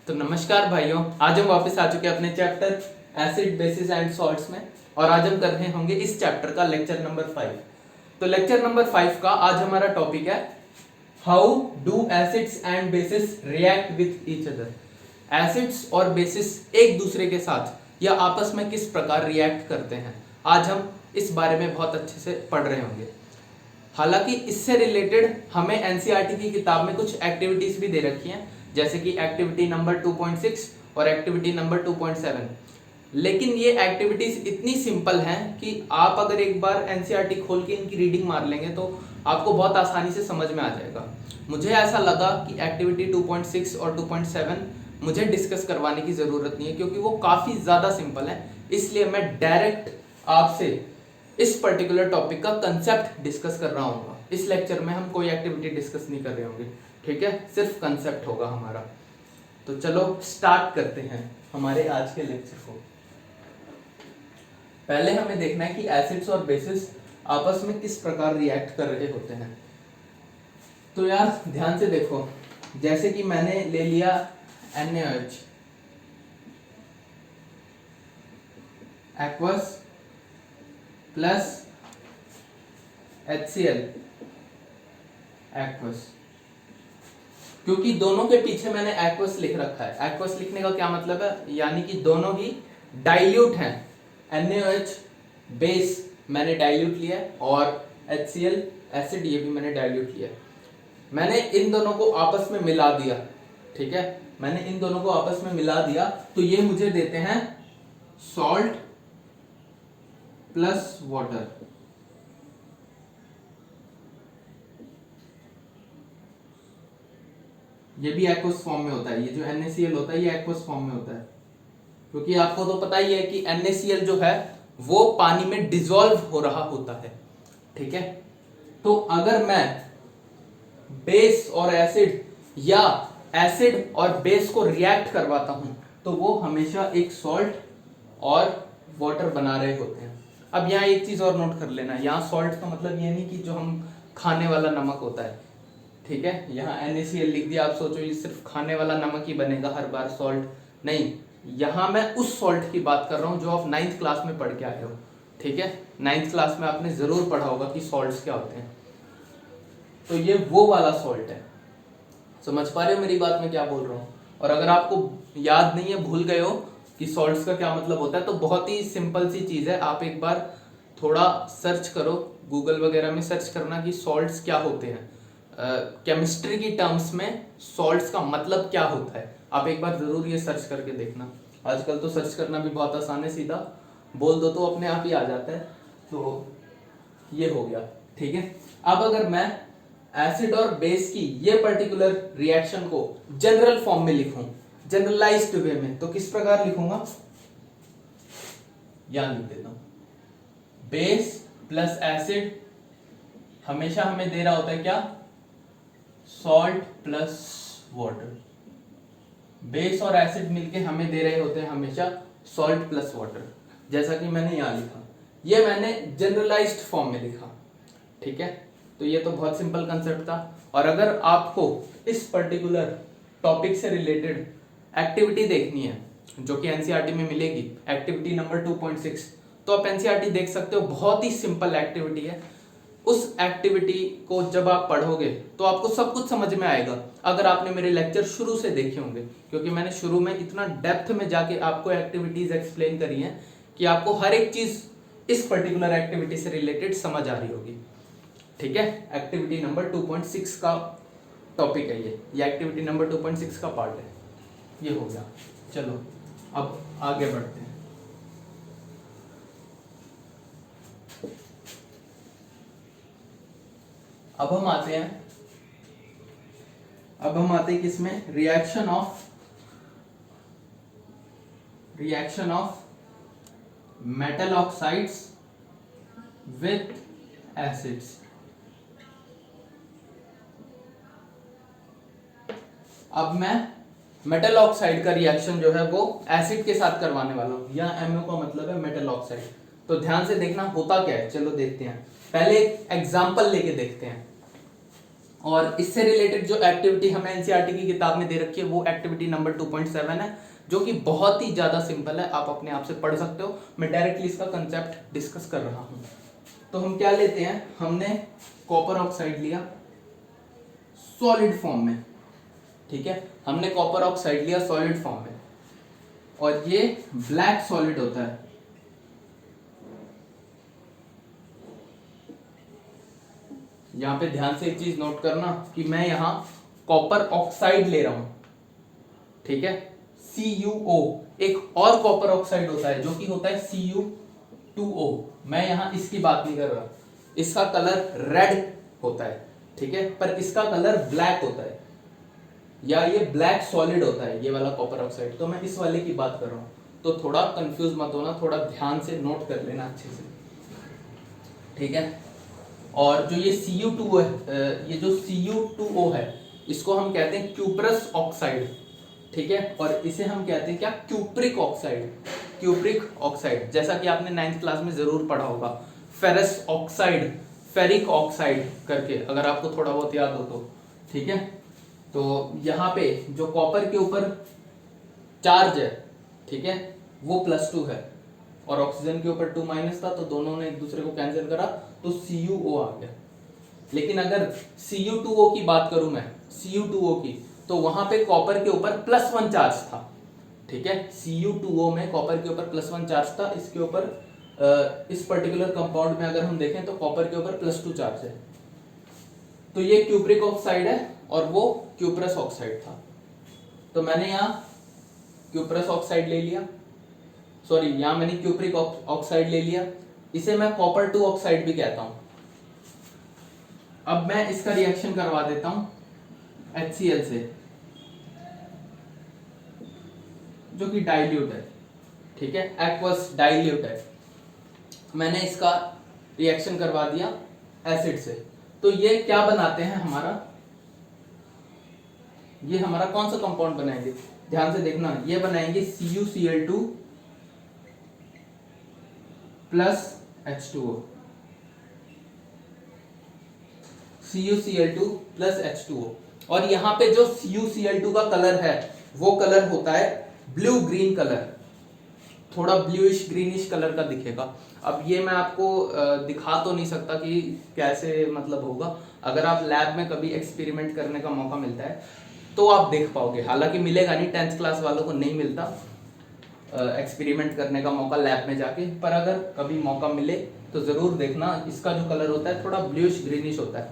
तो नमस्कार भाइयों, आज हम वापस आ चुके हैं अपने chapter acid basis and salts में। और आज हम कर रहे होंगे इस चैप्टर का लेक्चर नंबर 5। तो लेक्चर नंबर 5 का आज हमारा टॉपिक है how do acids and bases react with each other. Acids और बेसिस एक दूसरे के साथ या आपस में किस प्रकार रिएक्ट करते हैं, आज हम इस बारे में बहुत अच्छे से पढ़ रहे होंगे। हालांकि इससे रिलेटेड हमें एनसीईआरटी की किताब में कुछ एक्टिविटीज भी दे रखी हैं, जैसे कि एक्टिविटी नंबर 2.6 और एक्टिविटी नंबर 2.7। लेकिन ये एक्टिविटीज इतनी सिंपल हैं कि आप अगर एक बार एनसीईआरटी खोल के इनकी रीडिंग मार लेंगे तो आपको बहुत आसानी से समझ में आ जाएगा। मुझे ऐसा लगा कि एक्टिविटी 2.6 और 2.7 मुझे डिस्कस करवाने की जरूरत नहीं है, क्योंकि वो काफी ज्यादा सिंपल है। इसलिए मैं डायरेक्ट आपसे इस पर्टिकुलर टॉपिक का कंसेप्ट डिस्कस कर रहा हूँ। इस लेक्चर में हम कोई एक्टिविटी डिस्कस नहीं कर रहे होंगे, ठीक है, सिर्फ कंसेप्ट होगा हमारा। तो चलो स्टार्ट करते हैं हमारे आज के लेक्चर को। पहले हमें देखना है कि एसिड्स और बेसिस आपस में किस प्रकार रिएक्ट कर रहे होते हैं। तो यार ध्यान से देखो, जैसे कि मैंने ले लिया NaOH, aqueous plus HCl, aqueous. क्योंकि दोनों के पीछे मैंने एक्वस लिख रखा है। एक्वस लिखने का क्या मतलब है, यानी कि दोनों ही डाइल्यूट हैं। NaOH बेस मैंने डाइल्यूट लिया है और HCl एसिड, ये भी मैंने डाइल्यूट लिया है। मैंने इन दोनों को आपस में मिला दिया, ठीक है, मैंने इन दोनों को आपस में मिला दिया, तो ये मुझे देते हैं सॉल्ट प्लस वाटर। ये भी एक्वस फॉर्म में होता है। ये जो NaCl होता है ये एक्वस फॉर्म में होता है, क्योंकि आपको तो पता ही है कि NaCl जो है वो पानी में डिसॉल्व हो रहा होता है, ठीक है। तो अगर मैं बेस और एसिड या एसिड और बेस को रिएक्ट करवाता हूं तो वो हमेशा एक सॉल्ट और वाटर बना रहे होते हैं। अब यहाँ एक चीज और नोट कर लेना, यहाँ सॉल्ट का मतलब ये नहीं कि जो हम खाने वाला नमक होता है, ठीक है। यहाँ NaCl लिख दिया, आप सोचो ये सिर्फ खाने वाला नमक ही बनेगा हर बार, सॉल्ट नहीं। यहाँ मैं उस सॉल्ट की बात कर रहा हूँ जो आप 9th क्लास में पढ़ के आए हो, ठीक है। 9th क्लास में आपने जरूर पढ़ा होगा कि सॉल्ट्स क्या होते हैं। तो ये वो वाला सॉल्ट है। समझ पा रहे हो मेरी बात में क्या बोल रहा हूँ? और अगर आपको याद नहीं है, भूल गए हो कि सॉल्ट्स का क्या मतलब होता है, तो बहुत ही सिंपल सी चीज है। आप एक बार थोड़ा सर्च करो, गूगल वगैरह में सर्च करना कि सॉल्ट्स क्या होते हैं। केमिस्ट्री की टर्म्स में सॉल्ट्स का मतलब क्या होता है, आप एक बार जरूर ये सर्च करके देखना। आजकल तो सर्च करना भी बहुत आसान है, सीधा बोल दो तो अपने आप ही आ जाता है। तो ये हो गया, ठीक है। अब अगर मैं एसिड और बेस की ये पर्टिकुलर रिएक्शन को जनरल फॉर्म में लिखूं, जनरलाइज्ड वे में, तो किस प्रकार लिखूंगा, यहां लिख देता हूं। बेस प्लस एसिड हमेशा हमें दे रहा होता है क्या, सॉल्ट प्लस वाटर। बेस और एसिड मिलके हमें दे रहे होते हैं हमेशा सॉल्ट प्लस वाटर, जैसा कि मैंने यहां लिखा। ये मैंने जनरलाइज्ड फॉर्म में लिखा, ठीक है। तो ये तो बहुत सिंपल कंसेप्ट था। और अगर आपको इस पर्टिकुलर टॉपिक से रिलेटेड एक्टिविटी देखनी है जो कि एनसीईआरटी में मिलेगी, एक्टिविटी नंबर 2.6, तो आप एनसीईआरटी देख सकते हो। बहुत ही सिंपल एक्टिविटी है। उस एक्टिविटी को जब आप पढ़ोगे तो आपको सब कुछ समझ में आएगा, अगर आपने मेरे लेक्चर शुरू से देखे होंगे, क्योंकि मैंने शुरू में इतना डेप्थ में जाके आपको एक्टिविटीज एक्सप्लेन करी हैं कि आपको हर एक चीज इस पर्टिकुलर एक्टिविटी से रिलेटेड समझ आ रही होगी, ठीक है। एक्टिविटी नंबर 2.6 का टॉपिक है ये एक्टिविटी नंबर 2.6 का पार्ट है। ये हो गया। चलो अब आगे बढ़ते हैं। अब हम आते हैं किसमें, reaction of metal oxides with acids. अब मैं मेटल ऑक्साइड का रिएक्शन जो है वो एसिड के साथ करवाने वाला हूं। यहाँ MO का मतलब है मेटल ऑक्साइड। तो ध्यान से देखना होता क्या है, चलो देखते हैं। पहले एक एग्जाम्पल लेके देखते हैं। और इससे रिलेटेड जो एक्टिविटी हमें एनसीईआरटी की किताब में दे रखी है वो एक्टिविटी नंबर 2.7 है, जो कि बहुत ही ज्यादा सिंपल है, आप अपने आप से पढ़ सकते हो। मैं डायरेक्टली इसका कंसेप्ट डिस्कस कर रहा हूं। तो हम क्या लेते हैं, हमने कॉपर ऑक्साइड लिया सॉलिड फॉर्म में, ठीक है, हमने कॉपर ऑक्साइड लिया सॉलिड फॉर्म में, और ये ब्लैक सॉलिड होता है। यहां पे ध्यान से एक चीज नोट करना कि मैं यहां कॉपर ऑक्साइड ले रहा हूं, ठीक है, CuO। एक और कॉपर ऑक्साइड होता है जो कि होता है Cu2O। मैं यहां इसकी बात नहीं कर रहा, इसका कलर रेड होता है, ठीक है, पर इसका कलर ब्लैक होता है, या ये ब्लैक सॉलिड होता है, ये वाला कॉपर ऑक्साइड। तो मैं इस वाले की बात कर रहा हूं, तो थोड़ा कंफ्यूज मत होना, थोड़ा ध्यान से नोट कर लेना अच्छे से, ठीक है। और जो ये Cu2 है, ये जो Cu2O है, इसको हम कहते हैं क्यूप्रस ऑक्साइड, ठीक है, और इसे हम कहते हैं क्या, क्यूप्रिक ऑक्साइड। क्यूप्रिक ऑक्साइड जैसा कि आपने 9th क्लास में जरूर पढ़ा होगा, फेरस ऑक्साइड, फेरिक ऑक्साइड करके, अगर आपको थोड़ा बहुत याद हो तो, ठीक है। तो यहाँ पे जो कॉपर के ऊपर चार्ज है, ठीक है, वो +2 है, और ऑक्सीजन के ऊपर 2- था, तो दोनों ने एक दूसरे को कैंसिल करा, तो CuO आ गया। लेकिन अगर Cu2O की बात करूं मैं, Cu2O की, तो वहां पे कॉपर के ऊपर +1 चार्ज था, ठीक है, Cu2O में कॉपर के ऊपर +1 चार्ज था, इसके ऊपर इस पर्टिकुलर कंपाउंड में अगर हम देखें तो कॉपर के ऊपर +2 चार्ज है। तो ये क्यूप्रिक ऑक्साइड है और वो क्यूप्रस ऑक्साइड था। तो मैंने यहाँ क्यूप्रस ऑक्साइड ले लिया, सॉरी यहां मैंने क्यूप्रिक ऑक्साइड ले लिया, इसे मैं कॉपर 2 ऑक्साइड भी कहता हूं। अब मैं इसका रिएक्शन करवा देता हूं HCl से, जो कि डाइल्यूट है, ठीक है, एक्वस डाइल्यूट है। मैंने इसका रिएक्शन करवा दिया एसिड से, तो ये क्या बनाते हैं हमारा, ये हमारा कौन सा कंपाउंड बनाएंगे, ध्यान से देखना, ये बनाएंगे CuCl2 plus H2O, CuCl2 plus H2O। और यहाँ पे जो CuCl2 का कलर है वो कलर होता है ब्लू ग्रीन कलर, थोड़ा ब्लूइश ग्रीनिश कलर का दिखेगा। अब ये मैं आपको दिखा तो नहीं सकता कि कैसे मतलब होगा, अगर आप लैब में कभी एक्सपेरिमेंट करने का मौका मिलता है तो आप देख पाओगे, हालांकि मिलेगा नहीं, 10th क्लास वालों को नहीं मिलता एक्सपेरिमेंट करने का मौका लैब में जाके, पर अगर कभी मौका मिले तो जरूर देखना। इसका जो कलर होता है थोड़ा ब्लूइश ग्रीनिश होता है।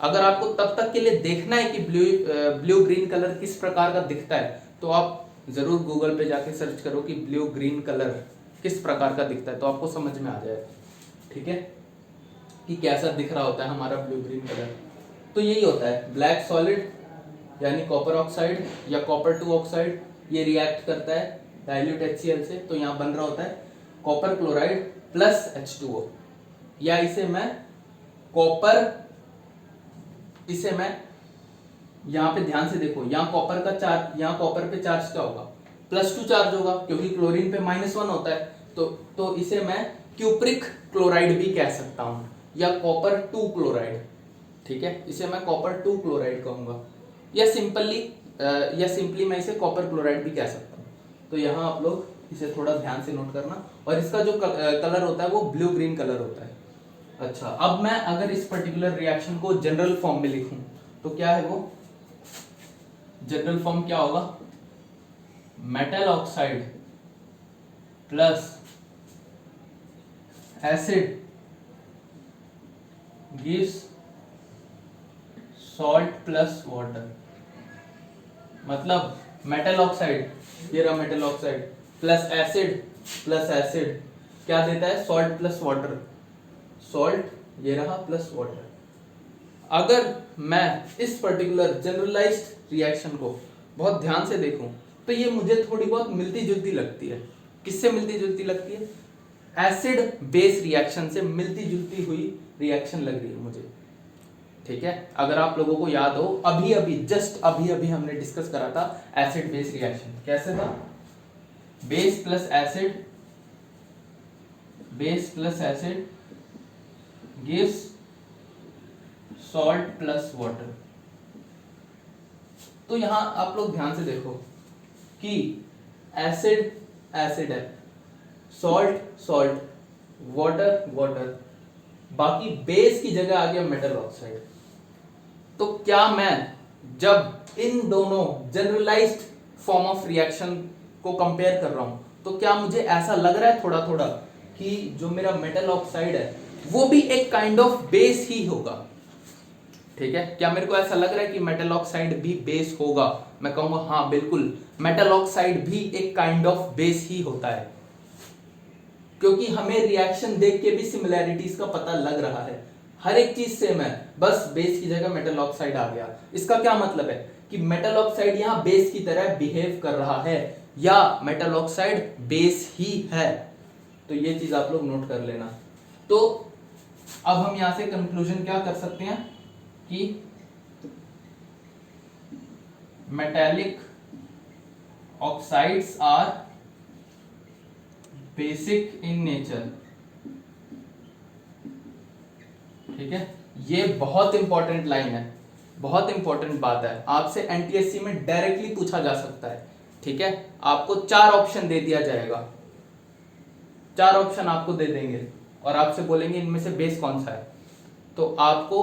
अगर आपको तब तक के लिए देखना है कि ब्लू ग्रीन कलर किस प्रकार का दिखता है, तो आप जरूर गूगल पे जाके सर्च करो कि ब्लू ग्रीन कलर किस प्रकार का दिखता है, तो आपको समझ में आ जाएगा, ठीक है, कि कैसा दिख रहा होता है हमारा ब्लू ग्रीन कलर। तो यही होता है ब्लैक सॉलिड यानी कॉपर ऑक्साइड या कॉपर 2 ऑक्साइड, ये रिएक्ट करता है डाइल्यूट HCl से, तो यहाँ बन रहा होता है कॉपर क्लोराइड प्लस H2O, या इसे मैं यहाँ पे ध्यान से देखो, यहाँ कॉपर का चार्ज, यहाँ कॉपर पे चार्ज क्या होगा, +2 चार्ज होगा, क्योंकि क्लोरीन पे -1 होता है, तो इसे मैं क्यूप्रिक क्लोराइड भी कह सकता हूं, या कॉपर 2 क्लोराइड, ठीक है, इसे मैं कॉपर 2 क्लोराइड कहूंगा, या सिंपली मैं इसे कॉपर क्लोराइड भी कह सकता हूँ। तो यहाँ आप लोग इसे थोड़ा ध्यान से नोट करना, और इसका जो कलर होता है वो ब्लू ग्रीन कलर होता है। अच्छा, अब मैं अगर इस पर्टिकुलर रिएक्शन को जनरल फॉर्म में लिखूं तो क्या है वो, जनरल फॉर्म क्या होगा, metal oxide plus acid gives salt plus water. मतलब मेटल ऑक्साइड, ये रहा मेटल ऑक्साइड, प्लस एसिड क्या देता है, सॉल्ट प्लस वाटर, सॉल्ट ये रहा प्लस वाटर। अगर मैं इस पर्टिकुलर जनरलाइज्ड रिएक्शन को बहुत ध्यान से देखूं तो ये मुझे थोड़ी बहुत मिलती जुलती लगती है। किससे मिलती जुलती लगती है, एसिड बेस रिएक्शन से मिलती जुलती हुई रिएक्शन लग रही है मुझे, ठीक है। अगर आप लोगों को याद हो, जस्ट अभी हमने डिस्कस करा था एसिड बेस रिएक्शन, कैसे था, base plus acid gives salt plus water, तो यहां आप लोग ध्यान से देखो कि एसिड एसिड है, सॉल्ट सॉल्ट, वाटर वाटर, बाकी बेस की जगह आ गया मेटल ऑक्साइड। तो क्या मैं जब इन दोनों जनरलाइज्ड फॉर्म ऑफ रिएक्शन को कंपेयर कर रहा हूं तो क्या मुझे ऐसा लग रहा है थोड़ा थोड़ा कि जो मेरा मेटल ऑक्साइड है वो भी एक काइंड ऑफ बेस ही होगा? ठीक है, क्या मेरे को ऐसा लग रहा है कि मेटल ऑक्साइड भी बेस होगा? मैं कहूंगा हाँ बिल्कुल, मेटल ऑक्साइड भी एक काइंड ऑफ बेस ही होता है, क्योंकि हमें रिएक्शन देख के भी सिमिलैरिटीज का पता लग रहा है, हर एक चीज सेम है, बस बेस की जगह मेटल ऑक्साइड आ गया। इसका क्या मतलब है कि मेटल ऑक्साइड यहां बेस की तरह बिहेव कर रहा है या मेटल ऑक्साइड बेस ही है। तो ये चीज आप लोग नोट कर लेना। तो अब हम यहां से कंक्लूजन क्या कर सकते हैं कि metallic oxides are basic in nature. ठीक है, ये बहुत इंपॉर्टेंट लाइन है, बहुत इंपॉर्टेंट बात है, आपसे एनटीएससी में डायरेक्टली पूछा जा सकता है। ठीक है, आपको 4 ऑप्शन दे दिया जाएगा, 4 ऑप्शन आपको दे देंगे और आपसे बोलेंगे इनमें से बेस कौन सा है। तो आपको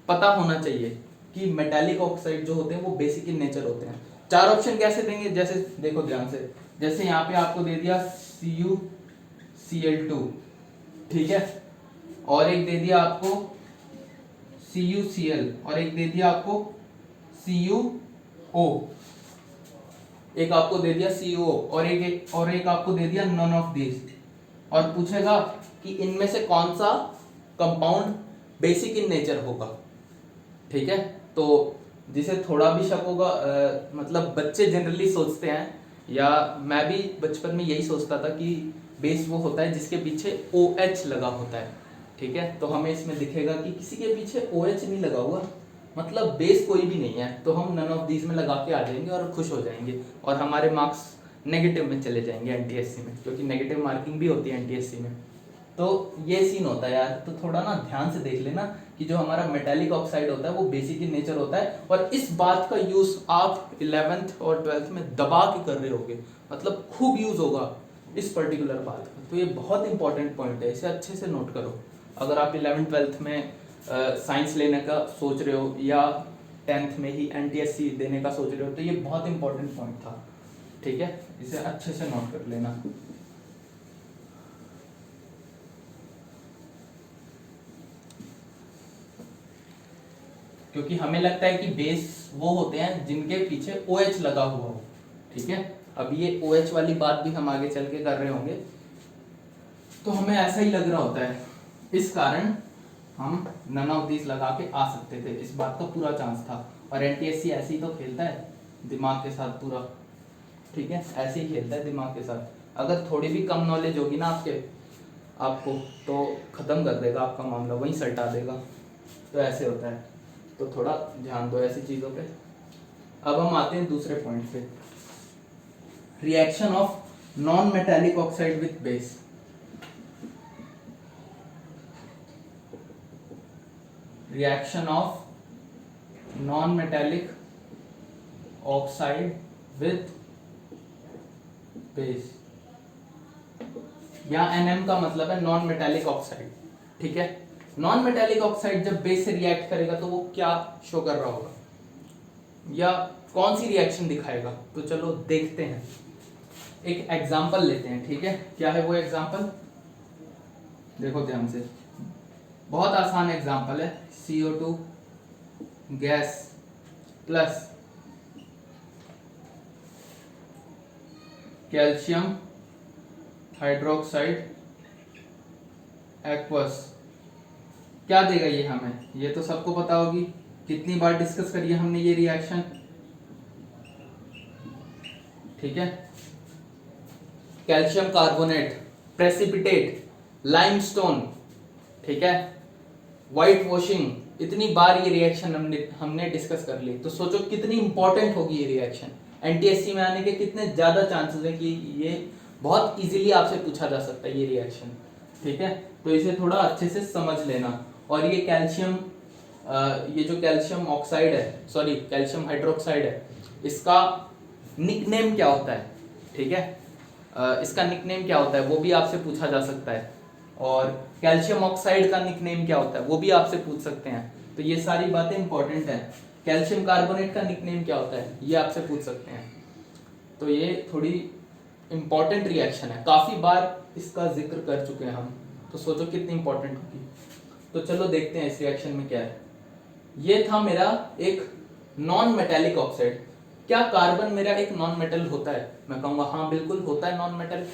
पता होना चाहिए कि मेटालिक ऑक्साइड जो होते हैं वो बेसिक इन नेचर होते हैं। 4 ऑप्शन कैसे देंगे, जैसे देखो ध्यान से, जैसे यहाँ पे आपको दे दिया CuCl2, ठीक है, और एक दे दिया आपको CuCl, और एक दे दिया आपको CuO, एक आपको दे दिया CuO, और एक आपको दे दिया नन ऑफ दिस, और पूछेगा कि इनमें से कौन सा कंपाउंड बेसिक इन नेचर होगा। ठीक है, तो जिसे थोड़ा भी शक होगा, मतलब बच्चे जनरली सोचते हैं, या मैं भी बचपन में यही सोचता था कि बेस वो होता है जिसके पीछे OH लगा होता है। ठीक है, तो हमें इसमें दिखेगा कि किसी के पीछे OH नहीं लगा हुआ, मतलब बेस कोई भी नहीं है, तो हम नन ऑफ दीज में लगा के आ जाएंगे और खुश हो जाएंगे और हमारे मार्क्स नेगेटिव में चले जाएंगे एनटीएससी में, क्योंकि नेगेटिव मार्किंग भी होती है एनटीएससी में। तो ये सीन होता है यार, तो थोड़ा ना ध्यान से देख लेना कि जो हमारा मेटालिक ऑक्साइड होता है वो बेसिक इन नेचर होता है, और इस बात का यूज आप 11th और 12th में दबा के कर रहे होगे, मतलब खूब यूज होगा इस पर्टिकुलर बात का। तो ये बहुत इंपॉर्टेंट पॉइंट है, इसे अच्छे से नोट करो। अगर आप 11th 12th में साइंस लेने का सोच रहे हो या 10th में ही एनटीएससी देने का सोच रहे हो, तो ये बहुत इंपॉर्टेंट पॉइंट था। ठीक है, इसे अच्छे से नोट कर लेना। क्योंकि हमें लगता है कि बेस वो होते हैं जिनके पीछे OH लगा हुआ हो। ठीक है, अब ये OH वाली बात भी हम आगे चल के कर रहे होंगे, तो हमें ऐसा ही लग रहा होता है, इस कारण हम नन ऑफ दिस लगा के आ सकते थे, इस बात का पूरा चांस था। और एनटीएससी ऐसे ही तो खेलता है दिमाग के साथ पूरा। ठीक है, ऐसे ही खेलता है दिमाग के साथ। अगर थोड़ी भी कम नॉलेज होगी ना आपको तो खत्म कर देगा आपका मामला, वहीं सल्टा देगा। तो ऐसे होता है, तो थोड़ा ध्यान दो ऐसी चीजों पे। अब हम आते हैं दूसरे पॉइंट पे, reaction of non metallic oxide with base. Reaction of non metallic oxide with base, या NM का मतलब है नॉन मेटालिक ऑक्साइड। ठीक है, नॉन मेटालिक ऑक्साइड जब बेस से रिएक्ट करेगा तो वो क्या शो कर रहा होगा या कौन सी रिएक्शन दिखाएगा, तो चलो देखते हैं। एक एग्जांपल लेते हैं। ठीक है, क्या है वो एग्जांपल, देखो ध्यान से, बहुत आसान एग्जांपल है। CO2 gas plus calcium hydroxide aqueous, क्या देगा ये हमें, ये तो सबको पता होगी, कितनी बार डिस्कस करी है हमने ये रिएक्शन। ठीक है, कैल्शियम कार्बोनेट, प्रेसिपिटेट, लाइमस्टोन, ठीक है, व्हाइट वॉशिंग, इतनी बार ये रिएक्शन हमने डिस्कस कर ली। तो सोचो कितनी इंपॉर्टेंट होगी ये रिएक्शन, एनटीएससी में आने के कितने ज्यादा चांसेस है कि ये बहुत इजीली आपसे पूछा जा सकता है ये रिएक्शन। ठीक है, तो इसे थोड़ा अच्छे से समझ लेना। और ये कैल्शियम, ये जो कैल्शियम ऑक्साइड है, सॉरी कैल्शियम हाइड्रोक्साइड है, इसका निकनेम क्या होता है, ठीक है, इसका निकनेम क्या होता है वो भी आपसे पूछा जा सकता है, और कैल्शियम ऑक्साइड का निकनेम क्या होता है वो भी आपसे पूछ सकते हैं। तो ये सारी बातें इंपॉर्टेंट हैं। कैल्शियम कार्बोनेट का निकनेम क्या होता है ये आपसे पूछ सकते हैं। तो ये थोड़ी इंपॉर्टेंट रिएक्शन है, काफी बार इसका जिक्र कर चुके हैं हम, तो सोचो कितनी इंपॉर्टेंट होगी। तो चलो देखते हैं इस रिएक्शन में क्या है। ये था मेरा एक नॉन मेटेलिक ऑक्साइड। क्या कार्बन मेरा एक नॉन मेटल होता है? मैं कहूंगा हाँ बिल्कुल होता है नॉन मेटल।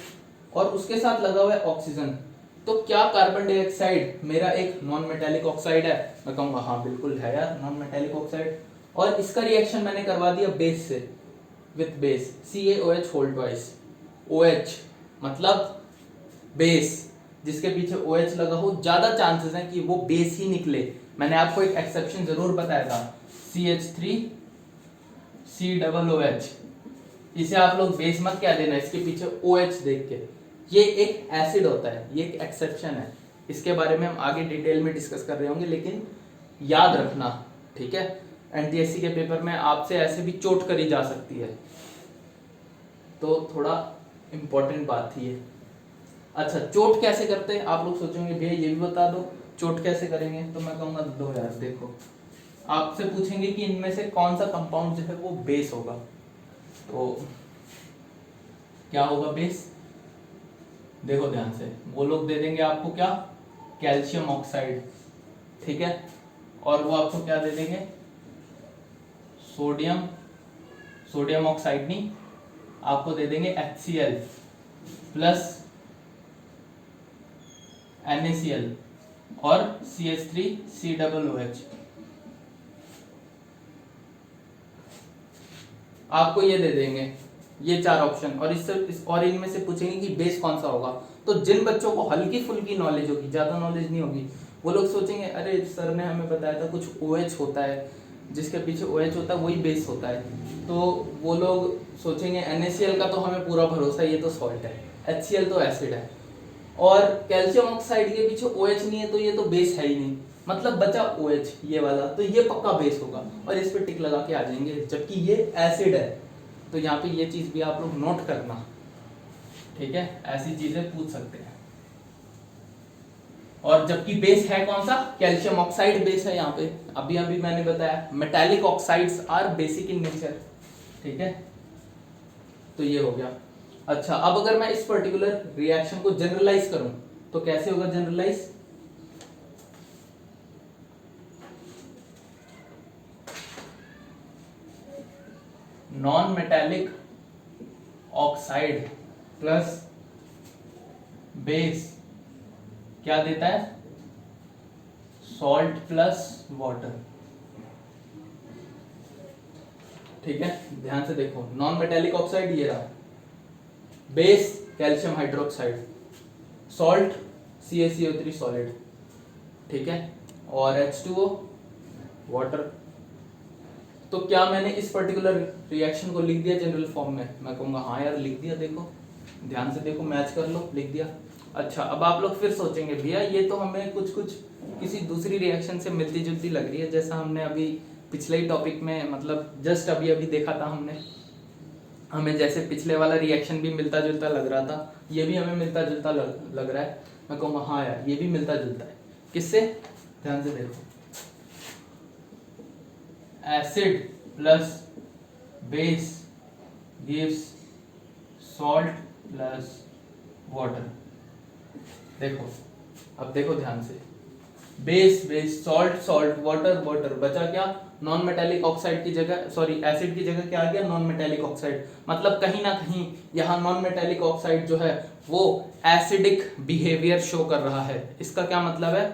और उसके साथ लगा हुआ है ऑक्सीजन, तो क्या कार्बन डाइऑक्साइड मेरा एक नॉन मेटेलिक ऑक्साइड है? मैं कहूंगा हाँ बिल्कुल है यार नॉन मेटेलिक ऑक्साइड। और इसका रिएक्शन मैंने करवा दिया बेस से, with base CaOH whole twice. OH मतलब बेस, जिसके पीछे OH लगा हो, ज्यादा चांसेस हैं कि वो बेस ही निकले। मैंने आपको एक एक्सेप्शन जरूर बताया था, CH3COOH। इसे आप लोग बेस मत क्या देना, इसके पीछे OH देख के। ये एक एसिड होता है, ये एक एक्सेप्शन है। इसके बारे में हम आगे डिटेल में डिस्कस कर रहे होंगे, लेकिन याद रखना, ठीक है। NTSC के पेपर में आपसे ऐसे भी चोट करी जा सकती है, तो थोड़ा इंपॉर्टेंट बात थी ये। अच्छा, चोट कैसे करते हैं? आप लोग सोचेंगे भैया ये भी बता दो चोट कैसे करेंगे। तो मैं कहूंगा दो यार, देखो आपसे पूछेंगे कि इनमें से कौन सा कंपाउंड जो है वो बेस होगा, तो क्या होगा बेस? देखो ध्यान से, वो लोग दे देंगे आपको क्या, कैल्शियम ऑक्साइड, ठीक है, और वो आपको क्या दे देंगे, सोडियम ऑक्साइड नहीं, आपको दे देंगे HCl प्लस NaCl और CH3COOH। आपको ये दे देंगे, ये चार ऑप्शन, और और इनमें से पूछेंगे कि बेस कौन सा होगा। तो जिन बच्चों को हल्की फुल्की नॉलेज होगी, ज्यादा नॉलेज नहीं होगी, वो लोग सोचेंगे अरे सर ने हमें बताया था कुछ OH होता है, जिसके पीछे OH होता है वही बेस होता है। तो वो लोग सोचेंगे NaCl का तो हमें पूरा भरोसा है, ये तो सॉल्ट है, HCl तो एसिड है, और कैल्शियम ऑक्साइड के पीछे OH नहीं है तो ये तो बेस है ही नहीं, मतलब बचा OH ये वाला, तो ये पक्का बेस होगा, और इस पे टिक लगा के आ जाएंगे, जबकि ये एसिड है। तो यहाँ पे ये चीज भी आप लोग नोट करना, ठीक है, ऐसी चीजें पूछ सकते हैं। और जबकि बेस है कौन सा, कैल्शियम ऑक्साइड बेस है यहाँ पे, अभी अभी मैंने बताया metallic oxides are basic in nature, ठीक है। तो ये हो गया। अच्छा, अब अगर मैं इस पर्टिकुलर रिएक्शन को जनरलाइज करूं तो कैसे होगा generalize? Non metallic oxide plus base क्या देता है, सॉल्ट प्लस वाटर, ठीक है। ध्यान से देखो, नॉन मेटालिक ऑक्साइड ये रहा, base calcium hydroxide, salt CaCO3 solid, ठीक है, और H2O वाटर। तो क्या मैंने इस पर्टिकुलर रिएक्शन को लिख दिया जनरल फॉर्म में? मैं कहूंगा हाँ यार लिख दिया, देखो ध्यान से देखो, मैच कर लो, लिख दिया। अच्छा, अब आप लोग फिर सोचेंगे भैया ये तो हमें कुछ कुछ किसी दूसरी रिएक्शन से मिलती जुलती लग रही है, जैसा हमने अभी पिछले ही टॉपिक में, मतलब जस्ट अभी अभी देखा था हमने, हमें जैसे पिछले वाला रिएक्शन भी मिलता जुलता लग रहा था, ये भी हमें मिलता जुलता लग रहा है। मैं कहूँगा हाँ यार ये भी मिलता जुलता है, किससे? ध्यान से देखो, acid plus base gives salt plus water. देखो, अब देखो ध्यान से, base base, salt salt, water water, बचा क्या, नॉन मेटालिक ऑक्साइड की जगह, सॉरी एसिड की जगह क्या आ गया, नॉन मेटालिक ऑक्साइड। मतलब कहीं ना कहीं यहाँ नॉन मेटालिक ऑक्साइड जो है वो एसिडिक बिहेवियर शो कर रहा है। इसका क्या मतलब है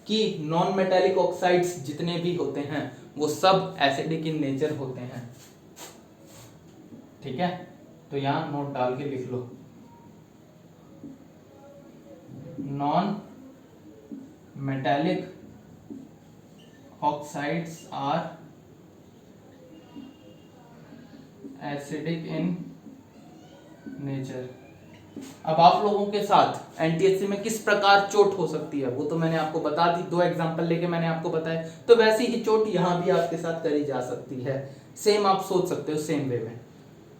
कि नॉन मेटालिक ऑक्साइड्स जितने भी होते हैं वो सब एसिडिक इन नेचर होते हैं, ठीक है। तो यहाँ नोट डाल के लिख लो, non metallic oxides are acidic in nature, अब आप लोगों के साथ एनटीएससी में किस प्रकार चोट हो सकती है वो तो मैंने आपको बता दी, 2 एग्जांपल लेके मैंने आपको बताया। तो वैसी ही चोट यहाँ भी आपके साथ करी जा सकती है, सेम आप सोच सकते हो सेम वे में।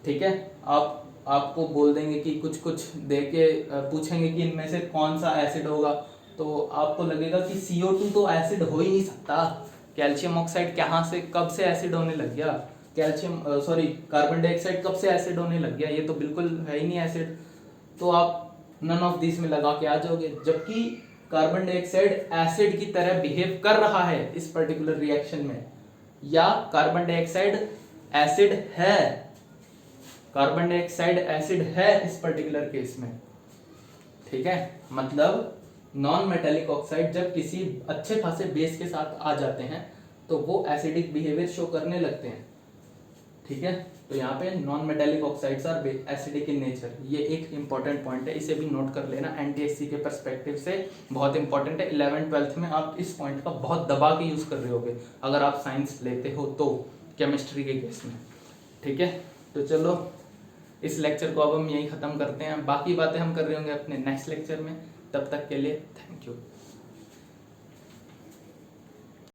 ठीक है, आपको बोल देंगे कि कुछ कुछ दे के पूछेंगे कि इनमें से कौन सा एसिड होगा, तो आपको लगेगा कि CO2 तो एसिड हो ही नहीं सकता, कैल्शियम ऑक्साइड कहाँ से कब से एसिड होने लग गया, कार्बन डाइऑक्साइड कब से एसिड होने लग गया, ये तो बिल्कुल है ही नहीं एसिड। तो आप नन ऑफ दिस में लगा के आ जाओगे, जबकि कार्बन डाइऑक्साइड एसिड की तरह बिहेव कर रहा है इस पर्टिकुलर रिएक्शन में, या कार्बन डाइऑक्साइड एसिड है, कार्बन डाइऑक्साइड एसिड है इस पर्टिकुलर केस में। ठीक है, मतलब नॉन मेटेलिक ऑक्साइड जब किसी अच्छे खासे बेस के साथ आ जाते हैं तो वो एसिडिक बिहेवियर शो करने लगते हैं। ठीक है, तो यहाँ पे non metallic oxides are acidic in nature, ये एक इंपॉर्टेंट पॉइंट है, इसे भी नोट कर लेना, एनटीएससी के पर्सपेक्टिव से बहुत इंपॉर्टेंट है। 11th-12th में आप इस पॉइंट का बहुत दबा के यूज कर रहे होगे अगर आप साइंस लेते हो तो, केमिस्ट्री के केस में। ठीक है, तो चलो इस लेक्चर को अब हम यहीं ख़त्म करते हैं, बाकी बातें हम कर रहे होंगे अपने नेक्स्ट लेक्चर में। तब तक के लिए थैंक यू।